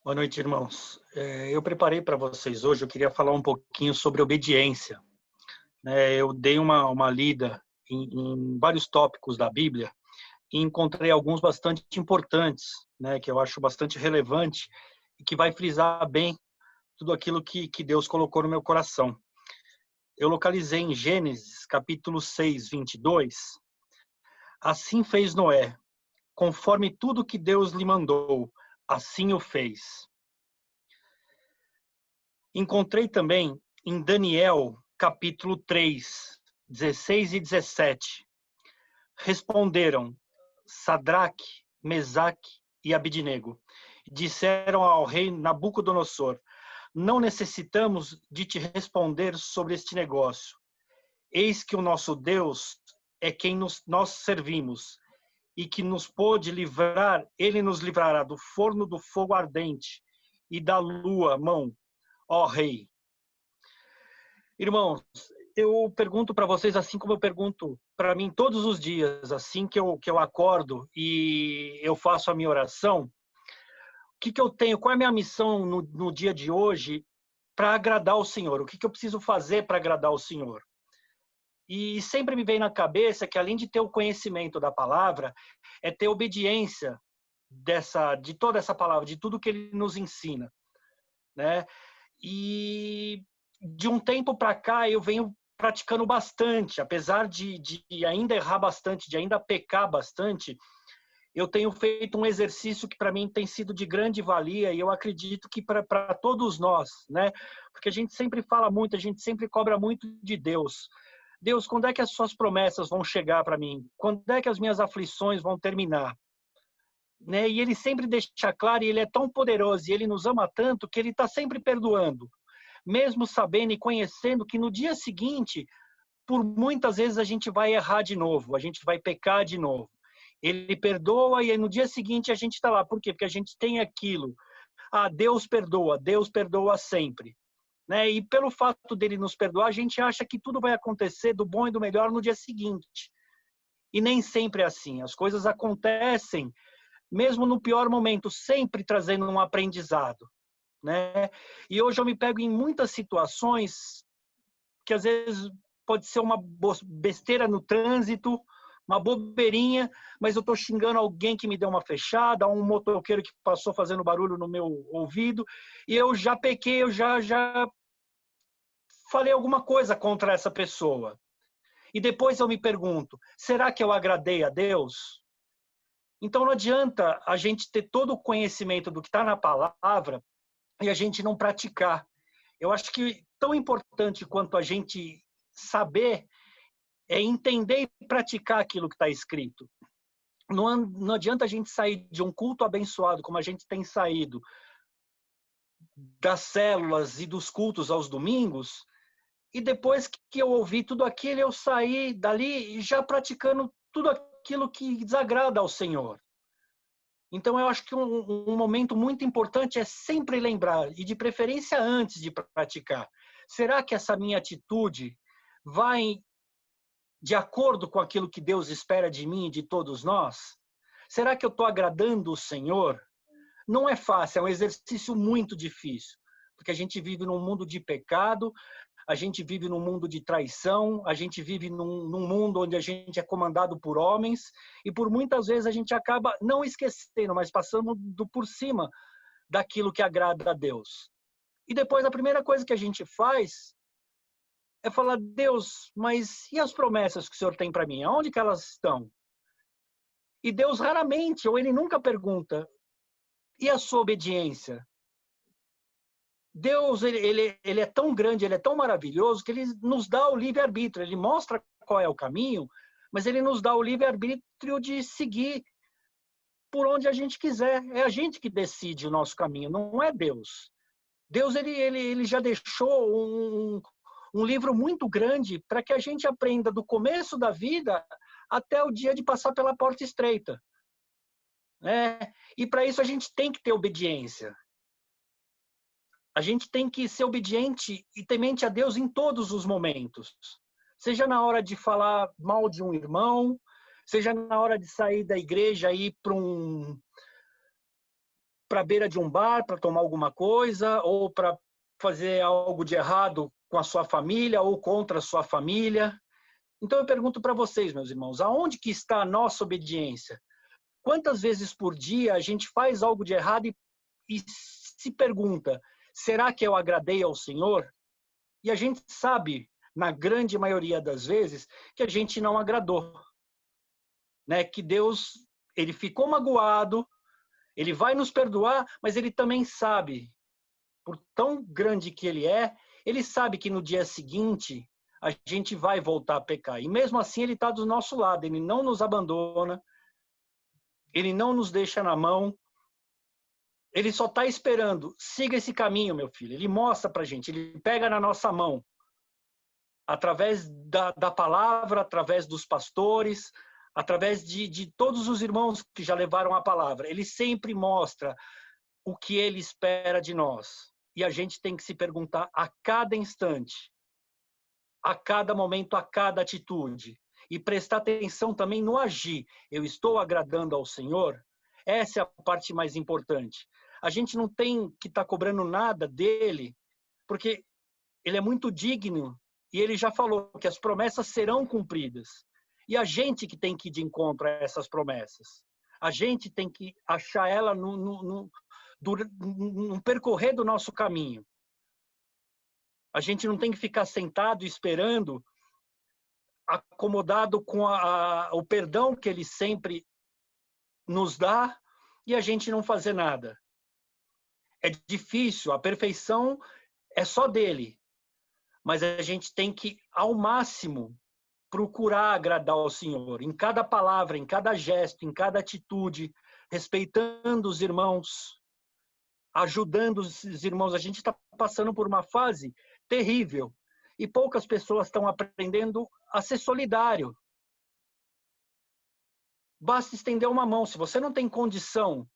Boa noite, irmãos. Eu preparei para vocês hoje, eu queria falar um pouquinho sobre obediência. Eu dei uma lida em vários tópicos da Bíblia e encontrei alguns bastante importantes, que eu acho bastante relevante e que vai frisar bem tudo aquilo que Deus colocou no meu coração. Eu localizei em Gênesis, capítulo 6, 22. Assim fez Noé, conforme tudo que Deus lhe mandou, assim o fez. Encontrei também em Daniel, capítulo 3, 16 e 17. Responderam Sadraque, Mesaque e Abidnego. Disseram ao rei Nabucodonosor: não necessitamos de te responder sobre este negócio. Eis que o nosso Deus é quem nós servimos, e que nos pôde livrar, ele nos livrará do forno do fogo ardente e da lua, mão, ó rei. Irmãos, eu pergunto para vocês, assim como eu pergunto para mim todos os dias, assim que eu acordo e eu faço a minha oração, o que eu tenho, qual é a minha missão no dia de hoje para agradar o Senhor? O que eu preciso fazer para agradar o Senhor? E sempre me vem na cabeça que, além de ter o conhecimento da palavra, é ter obediência de toda essa palavra, de tudo que ele nos ensina, né? E de um tempo para cá eu venho praticando bastante, apesar de ainda errar bastante, de ainda pecar bastante, eu tenho feito um exercício que para mim tem sido de grande valia e eu acredito que para todos nós, né? Porque a gente sempre fala muito, a gente sempre cobra muito de Deus. Deus, quando é que as suas promessas vão chegar para mim? Quando é que as minhas aflições vão terminar? Né? E ele sempre deixa claro, e ele é tão poderoso, e ele nos ama tanto, que ele está sempre perdoando. Mesmo sabendo e conhecendo que no dia seguinte, por muitas vezes a gente vai errar de novo, a gente vai pecar de novo. Ele perdoa e aí no dia seguinte a gente está lá. Por quê? Porque a gente tem aquilo. Deus perdoa sempre. Né? E pelo fato dele nos perdoar, a gente acha que tudo vai acontecer do bom e do melhor no dia seguinte. E nem sempre é assim. As coisas acontecem, mesmo no pior momento, sempre trazendo um aprendizado. Né? E hoje eu me pego em muitas situações que às vezes pode ser uma besteira no trânsito, uma bobeirinha, mas eu estou xingando alguém que me deu uma fechada, um motoqueiro que passou fazendo barulho no meu ouvido, e eu já pequei, eu já falei alguma coisa contra essa pessoa. E depois eu me pergunto, será que eu agradei a Deus? Então não adianta a gente ter todo o conhecimento do que está na palavra e a gente não praticar. Eu acho que tão importante quanto a gente saber é entender e praticar aquilo que está escrito. Não adianta a gente sair de um culto abençoado, como a gente tem saído, das células e dos cultos aos domingos, e depois que eu ouvi tudo aquilo, eu saí dali já praticando tudo aquilo que desagrada ao Senhor. Então, eu acho que um momento muito importante é sempre lembrar, e de preferência antes de praticar. Será que essa minha atitude vai de acordo com aquilo que Deus espera de mim e de todos nós? Será que eu estou agradando o Senhor? Não é fácil, é um exercício muito difícil, porque a gente vive num mundo de pecado, a gente vive num mundo de traição, a gente vive num mundo onde a gente é comandado por homens, e por muitas vezes a gente acaba não esquecendo, mas passando por cima daquilo que agrada a Deus. E depois a primeira coisa que a gente faz é falar: Deus, mas e as promessas que o Senhor tem para mim? Aonde que elas estão? E Deus raramente, ou ele nunca pergunta: e a sua obediência? Deus, ele é tão grande, ele é tão maravilhoso, que ele nos dá o livre-arbítrio, ele mostra qual é o caminho, mas ele nos dá o livre-arbítrio de seguir por onde a gente quiser. É a gente que decide o nosso caminho, não é Deus. Deus, ele já deixou um livro muito grande para que a gente aprenda do começo da vida até o dia de passar pela porta estreita. Né? E para isso a gente tem que ter obediência. A gente tem que ser obediente e temente a Deus em todos os momentos. Seja na hora de falar mal de um irmão, seja na hora de sair da igreja e ir para para a beira de um bar para tomar alguma coisa, ou para fazer algo de errado com a sua família ou contra a sua família. Então eu pergunto para vocês, meus irmãos, aonde que está a nossa obediência? Quantas vezes por dia a gente faz algo de errado e se pergunta, será que eu agradei ao Senhor? E a gente sabe, na grande maioria das vezes, que a gente não agradou. Né? Que Deus, ele ficou magoado, ele vai nos perdoar, mas ele também sabe, por tão grande que ele sabe que no dia seguinte a gente vai voltar a pecar. E mesmo assim ele está do nosso lado, ele não nos abandona, ele não nos deixa na mão, ele só está esperando. Siga esse caminho, meu filho. Ele mostra para a gente, ele pega na nossa mão, através da palavra, através dos pastores, através de todos os irmãos que já levaram a palavra. Ele sempre mostra o que ele espera de nós. E a gente tem que se perguntar a cada instante, a cada momento, a cada atitude. E prestar atenção também no agir. Eu estou agradando ao Senhor? Essa é a parte mais importante. A gente não tem que estar cobrando nada dele, porque ele é muito digno e ele já falou que as promessas serão cumpridas. E a gente que tem que ir de encontro a essas promessas. A gente tem que achar ela no percorrer do nosso caminho. A gente não tem que ficar sentado esperando, acomodado com o perdão que ele sempre nos dá e a gente não fazer nada. É difícil, a perfeição é só dele. Mas a gente tem que, ao máximo, procurar agradar ao Senhor, em cada palavra, em cada gesto, em cada atitude, respeitando os irmãos, ajudando os irmãos. A gente está passando por uma fase terrível e poucas pessoas estão aprendendo a ser solidário. Basta estender uma mão. Se você não tem condição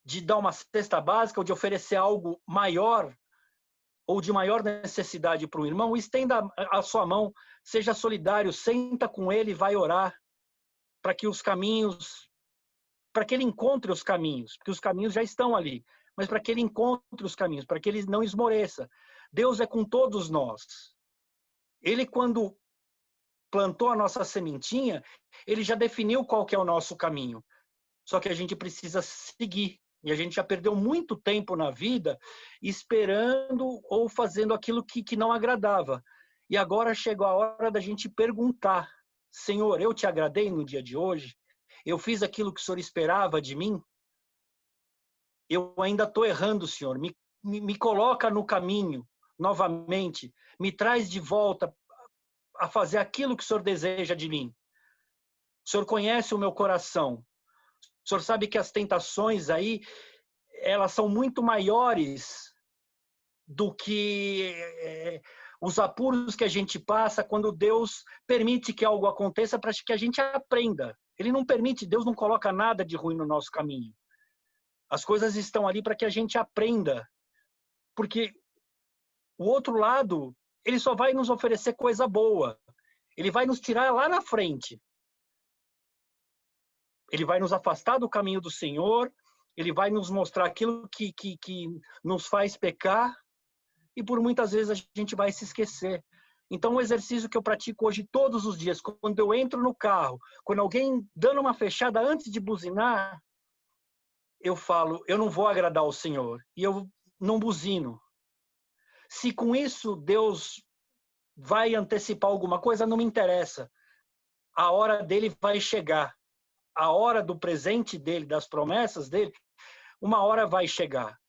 de dar uma cesta básica ou de oferecer algo maior ou de maior necessidade para um irmão, estenda a sua mão, seja solidário, senta com ele e vai orar para que os caminhos, para que ele encontre os caminhos, porque os caminhos já estão ali, mas para que ele encontre os caminhos, para que ele não esmoreça. Deus é com todos nós. Ele, quando plantou a nossa sementinha, ele já definiu qual que é o nosso caminho. Só que a gente precisa seguir. E a gente já perdeu muito tempo na vida esperando ou fazendo aquilo que não agradava. E agora chegou a hora da gente perguntar: Senhor, eu te agradei no dia de hoje? Eu fiz aquilo que o Senhor esperava de mim? Eu ainda estou errando, Senhor. Me coloca no caminho novamente. Me traz de volta a fazer aquilo que o Senhor deseja de mim. O Senhor conhece o meu coração. O Senhor sabe que as tentações aí, elas são muito maiores do que os apuros que a gente passa quando Deus permite que algo aconteça para que a gente aprenda. Ele não permite, Deus não coloca nada de ruim no nosso caminho. As coisas estão ali para que a gente aprenda. Porque o outro lado, ele só vai nos oferecer coisa boa. Ele vai nos tirar lá na frente. Ele vai nos afastar do caminho do Senhor, ele vai nos mostrar aquilo que nos faz pecar, e por muitas vezes a gente vai se esquecer. Então, o exercício que eu pratico hoje todos os dias, quando eu entro no carro, quando alguém dando uma fechada antes de buzinar, eu falo, eu não vou agradar ao Senhor, e eu não buzino. Se com isso Deus vai antecipar alguma coisa, não me interessa. A hora dele vai chegar. A hora do presente dele, das promessas dele, uma hora vai chegar.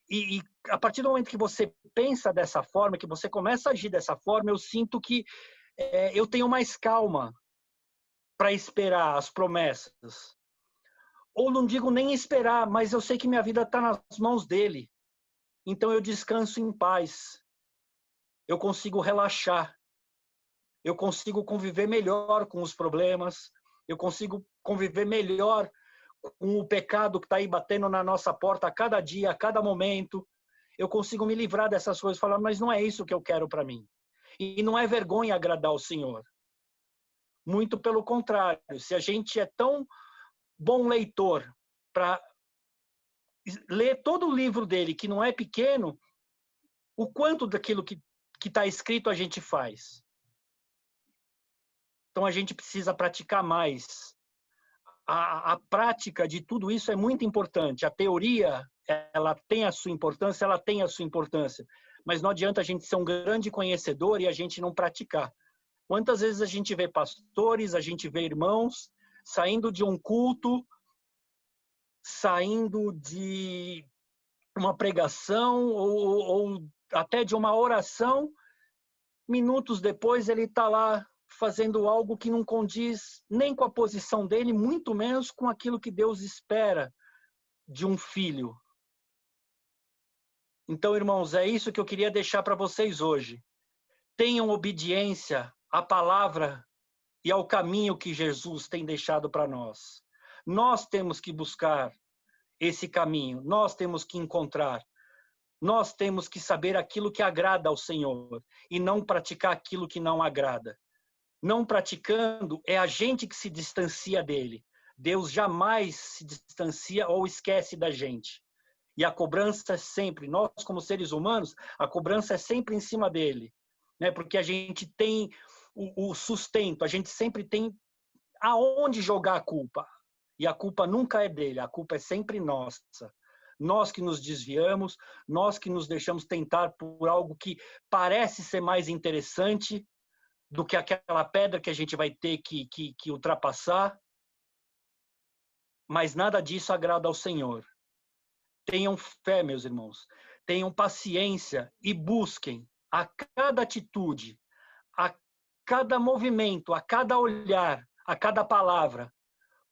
E a partir do momento que você pensa dessa forma, que você começa a agir dessa forma, eu sinto que eu tenho mais calma para esperar as promessas. Ou não digo nem esperar, mas eu sei que minha vida está nas mãos dele. Então eu descanso em paz. Eu consigo relaxar. Eu consigo conviver melhor com os problemas. Eu consigo conviver melhor com o pecado que está aí batendo na nossa porta a cada dia, a cada momento. Eu consigo me livrar dessas coisas e falar, mas não é isso que eu quero para mim. E não é vergonha agradar o Senhor. Muito pelo contrário. Se a gente é tão bom leitor para lê todo o livro dele, que não é pequeno, o quanto daquilo que está escrito a gente faz. Então, a gente precisa praticar mais. A prática de tudo isso é muito importante. A teoria, ela tem a sua importância, mas não adianta a gente ser um grande conhecedor e a gente não praticar. Quantas vezes a gente vê pastores, a gente vê irmãos saindo de um culto, saindo de uma pregação ou até de uma oração, minutos depois ele está lá fazendo algo que não condiz nem com a posição dele, muito menos com aquilo que Deus espera de um filho. Então, irmãos, é isso que eu queria deixar para vocês hoje. Tenham obediência à palavra e ao caminho que Jesus tem deixado para nós. Nós temos que buscar esse caminho, nós temos que encontrar, nós temos que saber aquilo que agrada ao Senhor e não praticar aquilo que não agrada. Não praticando, é a gente que se distancia dele. Deus jamais se distancia ou esquece da gente. E a cobrança é sempre, nós como seres humanos, a cobrança é sempre em cima dele, né? Porque a gente tem o sustento, a gente sempre tem aonde jogar a culpa. E a culpa nunca é dele, a culpa é sempre nossa. Nós que nos desviamos, nós que nos deixamos tentar por algo que parece ser mais interessante do que aquela pedra que a gente vai ter que ultrapassar. Mas nada disso agrada ao Senhor. Tenham fé, meus irmãos. Tenham paciência e busquem a cada atitude, a cada movimento, a cada olhar, a cada palavra.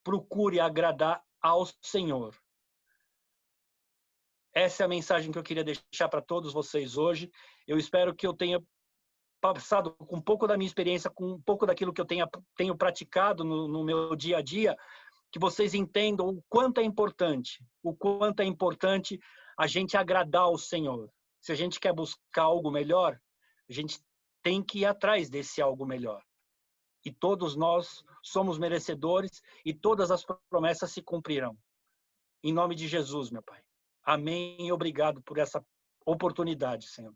Procure agradar ao Senhor. Essa é a mensagem que eu queria deixar para todos vocês hoje. Eu espero que eu tenha passado com um pouco da minha experiência, com um pouco daquilo que eu tenho praticado no meu dia a dia, que vocês entendam o quanto é importante a gente agradar ao Senhor. Se a gente quer buscar algo melhor, a gente tem que ir atrás desse algo melhor. E todos nós somos merecedores e todas as promessas se cumprirão. Em nome de Jesus, meu Pai. Amém e obrigado por essa oportunidade, Senhor.